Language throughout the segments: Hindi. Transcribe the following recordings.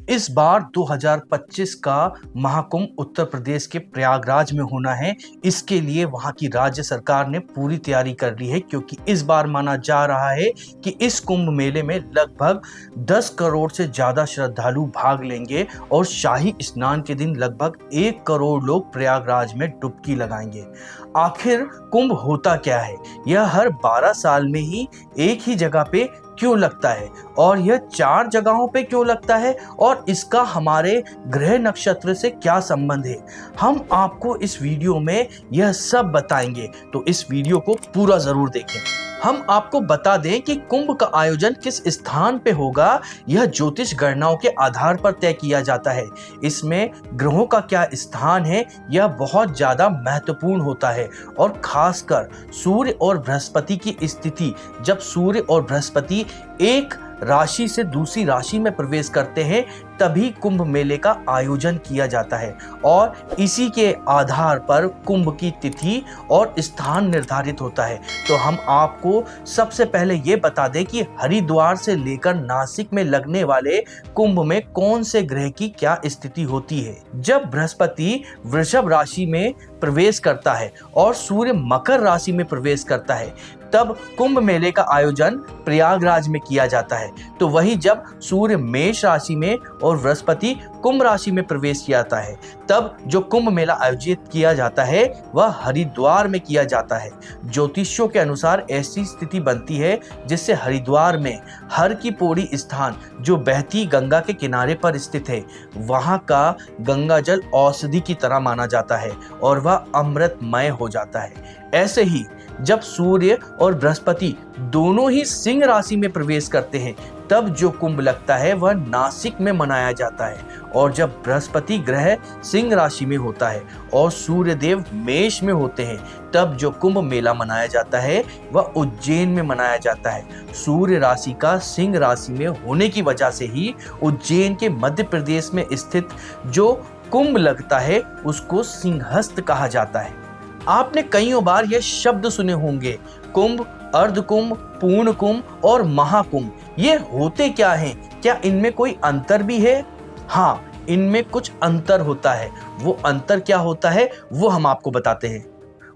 इस बार 2025 का महाकुंभ उत्तर प्रदेश के प्रयागराज में होना है। इसके लिए वहां की राज्य सरकार ने पूरी तैयारी कर ली है, क्योंकि इस बार माना जा रहा है कि इस कुंभ मेले में लगभग 10 करोड़ से ज्यादा श्रद्धालु भाग लेंगे और शाही स्नान के दिन लगभग 1 करोड़ लोग प्रयागराज में डुबकी लगाएंगे। आखिर कुंभ होता क्या है? यह हर 12 साल में ही एक ही जगह पे क्यों लगता है और यह 4 जगहों पे क्यों लगता है और इसका हमारे ग्रह नक्षत्र से क्या संबंध है, हम आपको इस वीडियो में यह सब बताएंगे। तो इस वीडियो को पूरा जरूर देखें। हम आपको बता दें कि कुंभ का आयोजन किस स्थान पे होगा, यह ज्योतिष गणनाओं के आधार पर तय किया जाता है। इसमें ग्रहों का क्या स्थान है यह बहुत ज्यादा महत्वपूर्ण होता है और खासकर सूर्य और बृहस्पति की स्थिति। जब सूर्य और बृहस्पति एक राशि से दूसरी राशि में प्रवेश करते हैं तभी कुंभ मेले का आयोजन किया जाता है और इसी के आधार पर कुंभ की तिथि और स्थान निर्धारित होता है। तो हम आपको सबसे पहले ये बता दें कि हरिद्वार से लेकर नासिक में लगने वाले कुंभ में कौन से ग्रह की क्या स्थिति होती है। जब बृहस्पति वृषभ राशि में प्रवेश करता है और सूर्य मकर राशि में प्रवेश करता है तब कुंभ मेले का आयोजन प्रयागराज में किया जाता है। तो वही जब सूर्य मेष राशि में और बृहस्पति कुंभ राशि में प्रवेश किया है तब जो कुंभ मेला आयोजित किया जाता है वह हरिद्वार में किया जाता है। ज्योतिषियों के अनुसार ऐसी स्थिति बनती है जिससे हरिद्वार में हर की पौड़ी स्थान जो बहती गंगा के किनारे पर स्थित है, वहां का गंगा जल औषधि की तरह माना जाता है और वह अमृतमय हो जाता है। ऐसे ही जब सूर्य और बृहस्पति दोनों ही सिंह राशि में प्रवेश करते हैं तब जो कुंभ लगता है वह नासिक में मनाया जाता है। और जब बृहस्पति ग्रह सिंह राशि में होता है और सूर्य देव मेष में होते हैं तब जो कुंभ मेला मनाया जाता है वह उज्जैन में मनाया जाता है। सूर्य राशि का सिंह राशि में होने की वजह से ही उज्जैन के मध्य प्रदेश में स्थित जो कुंभ लगता है उसको सिंहस्थ कहा जाता है। आपने कईयों बार यह शब्द सुने होंगे, कुंभ, अर्धकुंभ, पूर्ण कुंभ और महाकुंभ। ये होते क्या हैं? क्या इनमें कोई अंतर भी है? हाँ, इनमें कुछ अंतर होता है। वो अंतर क्या होता है वो हम आपको बताते हैं।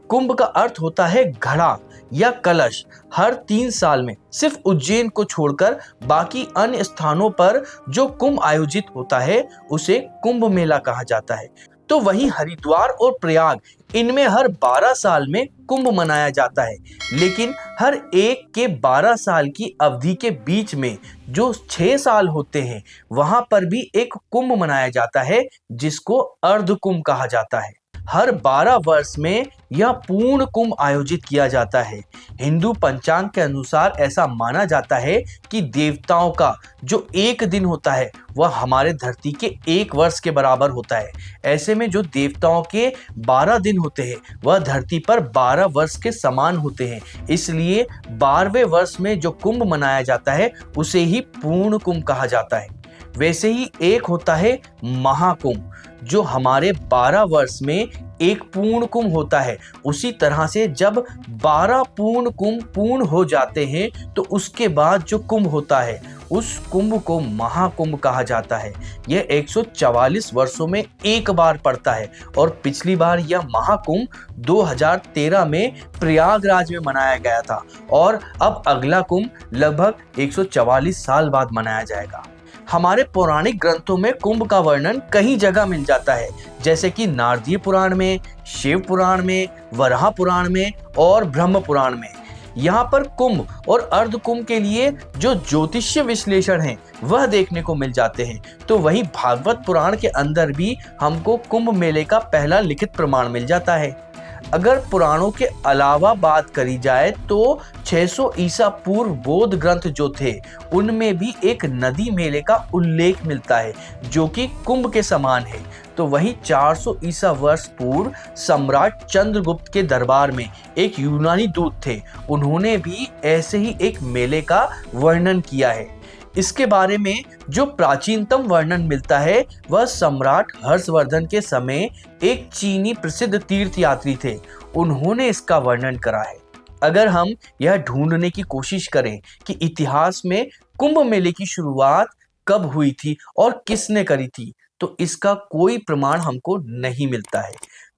कुंभ का अर्थ होता है घड़ा या कलश। हर 3 साल में सिर्फ उज्जैन को छोड़कर बाकी अन्य स्थानों पर जो कुंभ आयोजित होता है उसे कुंभ मेला कहा जाता है। तो वहीं हरिद्वार और प्रयाग, इनमें हर 12 साल में कुंभ मनाया जाता है, लेकिन हर एक के 12 साल की अवधि के बीच में जो 6 साल होते हैं वहां पर भी एक कुंभ मनाया जाता है जिसको अर्ध कुंभ कहा जाता है। हर 12 वर्ष में यह पूर्ण कुंभ आयोजित किया जाता है। हिंदू पंचांग के अनुसार ऐसा माना जाता है कि देवताओं का जो एक दिन होता है वह हमारे धरती के 1 वर्ष के बराबर होता है। ऐसे में जो देवताओं के 12 दिन होते हैं वह धरती पर 12 वर्ष के समान होते हैं। इसलिए 12वें वर्ष में जो कुंभ मनाया जाता है उसे ही पूर्ण कुंभ कहा जाता है। वैसे ही एक होता है महाकुंभ जो हमारे 12 वर्ष में एक पूर्ण कुंभ होता है। उसी तरह से जब 12 पूर्ण कुंभ पूर्ण हो जाते हैं तो उसके बाद जो कुंभ होता है उस कुंभ को महाकुंभ कहा जाता है। यह 144 वर्षों में एक बार पड़ता है और पिछली बार यह महाकुंभ 2013 में प्रयागराज में मनाया गया था और अब अगला कुंभ लगभग 144 साल बाद मनाया जाएगा। हमारे पौराणिक ग्रंथों में कुंभ का वर्णन कई जगह मिल जाता है, जैसे कि नारदीय पुराण में, शिव पुराण में, वराह पुराण में और ब्रह्म पुराण में। यहाँ पर कुंभ और अर्ध कुंभ के लिए जो ज्योतिषीय विश्लेषण है वह देखने को मिल जाते हैं। तो वहीं भागवत पुराण के अंदर भी हमको कुंभ मेले का पहला लिखित प्रमाण मिल जाता है। अगर पुराणों के अलावा बात करी जाए तो 600 ईसा पूर्व बौद्ध ग्रंथ जो थे उनमें भी एक नदी मेले का उल्लेख मिलता है जो कि कुंभ के समान है। तो वहीं 400 ईसा वर्ष पूर्व सम्राट चंद्रगुप्त के दरबार में एक यूनानी दूत थे, उन्होंने भी ऐसे ही एक मेले का वर्णन किया है। इसके बारे में जो प्राचीनतम वर्णन मिलता है वह सम्राट हर्षवर्धन के समय एक चीनी प्रसिद्ध तीर्थ यात्री थे, उन्होंने इसका वर्णन करा है। अगर हम यह ढूंढने की कोशिश करें कि इतिहास में कुंभ मेले की शुरुआत कब हुई थी और किसने करी थी, तो इसका कोई प्रमाण हमको नहीं मिलता है।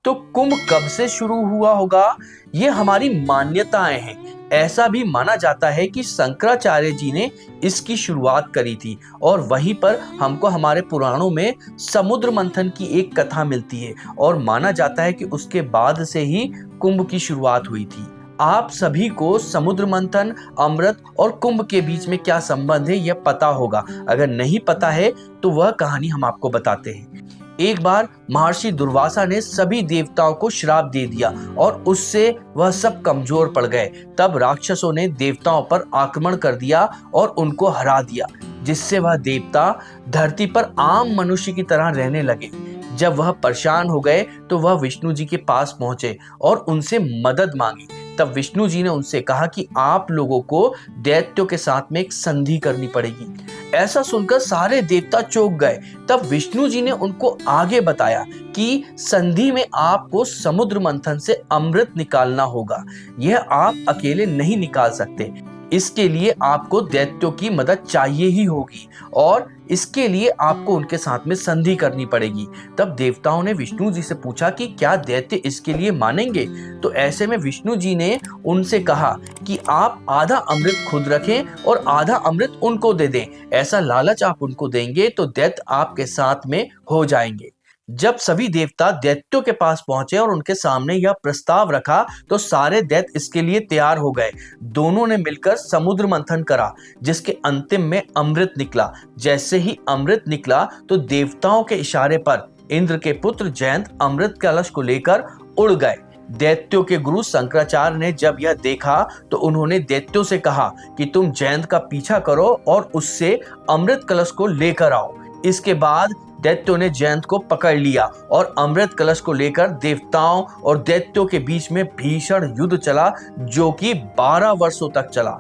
तो कुंभ कब से शुरू हुआ होगा, ये हमारी मान्यताएं हैं। ऐसा भी माना जाता है कि शंकराचार्य जी ने इसकी शुरुआत करी थी और वहीं पर हमको हमारे पुराणों में समुद्र मंथन की एक कथा मिलती है और माना जाता है कि उसके बाद से ही कुंभ की शुरुआत हुई थी। आप सभी को समुद्र मंथन, अमृत और कुंभ के बीच में क्या संबंध है यह पता होगा। अगर नहीं पता है तो वह कहानी हम आपको बताते हैं। एक बार महर्षि दुर्वासा ने सभी देवताओं को श्राप दे दिया और उससे वह सब कमजोर पड़ गए। तब राक्षसों ने देवताओं पर आक्रमण कर दिया और उनको हरा दिया, जिससे वह देवता धरती पर आम मनुष्य की तरह रहने लगे। जब वह परेशान हो गए तो वह विष्णु जी के पास पहुंचे और उनसे मदद मांगी। तब विष्णु जी ने उनसे कहा कि आप लोगों को दैत्यों के साथ में एक संधि करनी पड़ेगी। ऐसा सुनकर सारे देवता चौंक गए। तब विष्णु जी ने उनको आगे बताया कि संधि में आपको समुद्र मंथन से अमृत निकालना होगा। यह आप अकेले नहीं निकाल सकते, इसके लिए आपको दैत्यों की मदद चाहिए ही होगी और इसके लिए आपको उनके साथ में संधि करनी पड़ेगी। तब देवताओं ने विष्णु जी से पूछा कि क्या दैत्य इसके लिए मानेंगे। तो ऐसे में विष्णु जी ने उनसे कहा कि आप आधा अमृत खुद रखें और आधा अमृत उनको दे दें। ऐसा लालच आप उनको देंगे तो दैत्य आपके साथ में हो जाएंगे। जब सभी देवता दैत्यों के पास पहुंचे और उनके सामने यह प्रस्ताव रखा तो सारे दैत्य इसके लिए तैयार हो गए। दोनों ने मिलकर समुद्र मंथन करा, जिसके अंतिम में अमृत निकला। जैसे ही अमृत निकला तो देवताओं के इशारे पर इंद्र के पुत्र जयंत अमृत कलश को लेकर उड़ गए। दैत्यों के गुरु शंकराचार्य ने जब यह देखा तो उन्होंने दैत्यों से कहा कि तुम जयंत का पीछा करो और उससे अमृत कलश को लेकर आओ। इसके बाद दैत्यों ने जयंत को पकड़ लिया और अमृत कलश को लेकर देवताओं और दैत्यों के बीच में भीषण युद्ध चला, जो कि 12 वर्षों तक चला।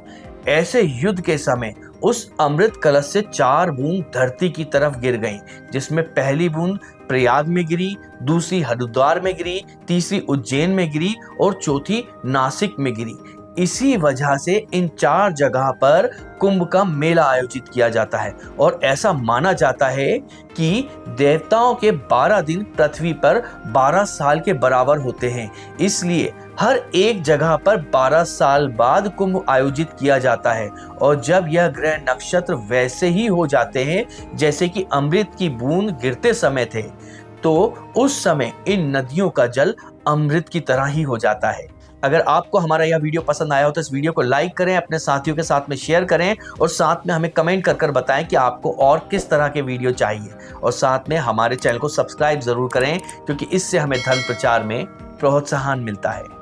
ऐसे युद्ध के समय उस अमृत कलश से 4 बूंद धरती की तरफ गिर गईं, जिसमें पहली बूंद प्रयाग में गिरी, दूसरी हरिद्वार में गिरी, तीसरी उज्जैन में गिरी और चौथी नासिक में गिरी। इसी वजह से इन 4 जगह पर कुंभ का मेला आयोजित किया जाता है और ऐसा माना जाता है कि देवताओं के 12 दिन पृथ्वी पर 12 साल के बराबर होते हैं। इसलिए हर एक जगह पर 12 साल बाद कुंभ आयोजित किया जाता है और जब यह ग्रह नक्षत्र वैसे ही हो जाते हैं जैसे कि अमृत की बूंद गिरते समय थे, तो उस समय इन नदियों का जल अमृत की तरह ही हो जाता है। अगर आपको हमारा यह वीडियो पसंद आया हो तो इस वीडियो को लाइक करें, अपने साथियों के साथ में शेयर करें और साथ में हमें कमेंट कर बताएं कि आपको और किस तरह के वीडियो चाहिए। और साथ में हमारे चैनल को सब्सक्राइब जरूर करें, क्योंकि इससे हमें धर्म प्रचार में प्रोत्साहन मिलता है।